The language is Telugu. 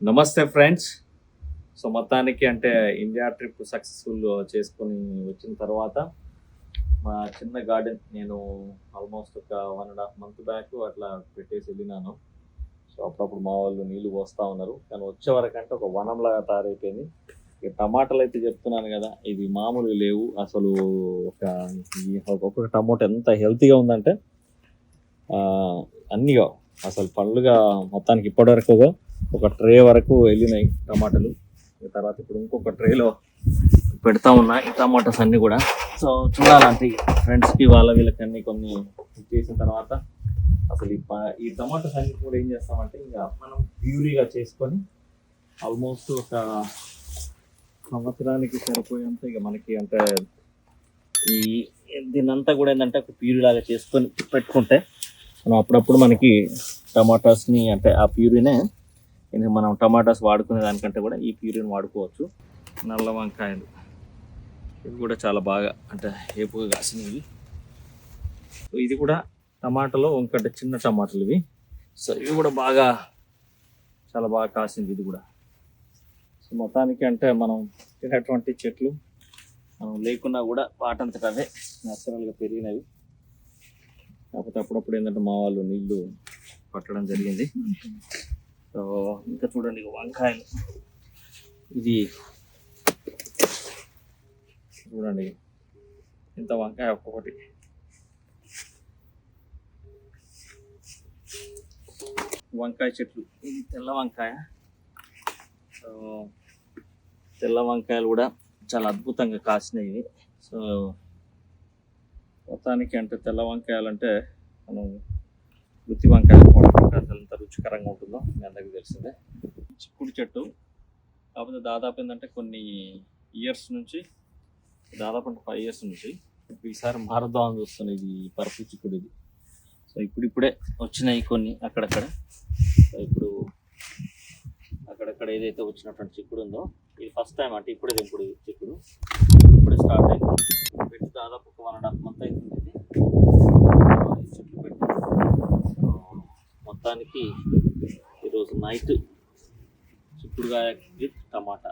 నమస్తే ఫ్రెండ్స్. సో మొత్తానికి అంటే ఇండియా ట్రిప్ సక్సెస్ఫుల్ చేసుకొని వచ్చిన తర్వాత మా చిన్న గార్డెన్ నేను ఆల్మోస్ట్ ఒక 1.5 month బ్యాక్ అట్లా పెట్టేసి వెళ్ళినాను. సో అప్పుడప్పుడు మా వాళ్ళు నీళ్లు పోస్తూ ఉన్నారు, కానీ వచ్చే వరకు అంటే ఒక వనంలాగా తయారైపోయింది. ఈ టమాటాలు అయితే చెప్తున్నాను కదా, ఇది మామూలు లేవు అసలు. ఒక్కొక్క టమాటా ఎంత హెల్తీగా ఉందంటే అన్నీగా అసలు పళ్ళుగా మొత్తానికి ఇప్పటివరకు ఒక ట్రే వరకు వెళ్ళినాయి టమాటాలు. తర్వాత ఇప్పుడు ఇంకొక ట్రేలో పెడతా ఉన్నా ఈ టమాటాస్ అన్ని కూడా. సో చూడాలంటే ఫ్రెండ్స్కి వీళ్ళకి అన్ని కొన్ని చేసిన తర్వాత అసలు ఈ టమాటాస్ అన్ని కూడా ఏం చేస్తామంటే ఇంకా మనం ప్యూరీగా చేసుకొని ఆల్మోస్ట్ ఒక సంవత్సరానికి సరిపోయేంత ఇక మనకి అంటే ఈ దీన్నంతా కూడా ఏంటంటే ఒక ప్యూరీ లాగా చేసుకొని పెట్టుకుంటే మనం అప్పుడప్పుడు మనకి టమాటాస్ని అంటే ఆ ప్యూరీనే మనం టమాటాస్ వాడుకునే దానికంటే కూడా ఈ ప్యూరీని వాడుకోవచ్చు. నల్ల వంకాయలు ఇవి కూడా చాలా బాగా అంటే ఏపుగా కాసినవి. సో ఇది కూడా టమాటాలో ఇంకంటే చిన్న టమాటాలు ఇవి. సో ఇవి కూడా బాగా చాలా బాగా కాసింది ఇది కూడా. సో మొత్తానికి అంటే మనం తినేటువంటి చెట్లు మనం లేకున్నా కూడా వాటంతట అవే న్యాచురల్గా పెరిగినవి. కాకపోతే అప్పుడప్పుడు ఏంటంటే మా వాళ్ళు నీళ్లు పట్టడం జరిగింది. సో ఇంకా చూడండి వంకాయలు, ఇది చూడండి ఇంత వంకాయ ఒక్కొక్కటి. వంకాయ చెట్లు, ఇది తెల్ల వంకాయ. సో తెల్ల వంకాయలు కూడా చాలా అద్భుతంగా కాసినాయి. సో మొత్తానికి అంటే తెల్ల వంకాయలు అంటే మనం గుత్తి వంకాయలు వాడుకుంటే అసలు ఎంత రుచికరంగా ఉంటుందో మీ అందరికీ తెలిసిందే. చిక్కుడు చెట్టు, కాకపోతే దాదాపు ఏంటంటే కొన్ని ఇయర్స్ నుంచి దాదాపు అంటే 5 years నుంచి ఈసారి మారుద్దాం అని చూస్తుంది ఇది పరుపు చిక్కుడు ఇది. సో ఇప్పుడిప్పుడే వచ్చినాయి కొన్ని అక్కడక్కడ. సో ఇప్పుడు అక్కడక్కడ ఏదైతే వచ్చినటువంటి చిక్కుడు ఉందో ఇది ఫస్ట్ టైం అంటే ఇప్పుడే తెంపుడు చిక్కుడు ఇప్పుడే స్టార్ట్ అయింది. పెట్టి దాదాపు ఒక 1.5 month అవుతుంది ఇది చెట్లు పెట్టి. మొత్తానికి ఈరోజు నైట్ చిక్కుడుకాయ విత్ టమాటా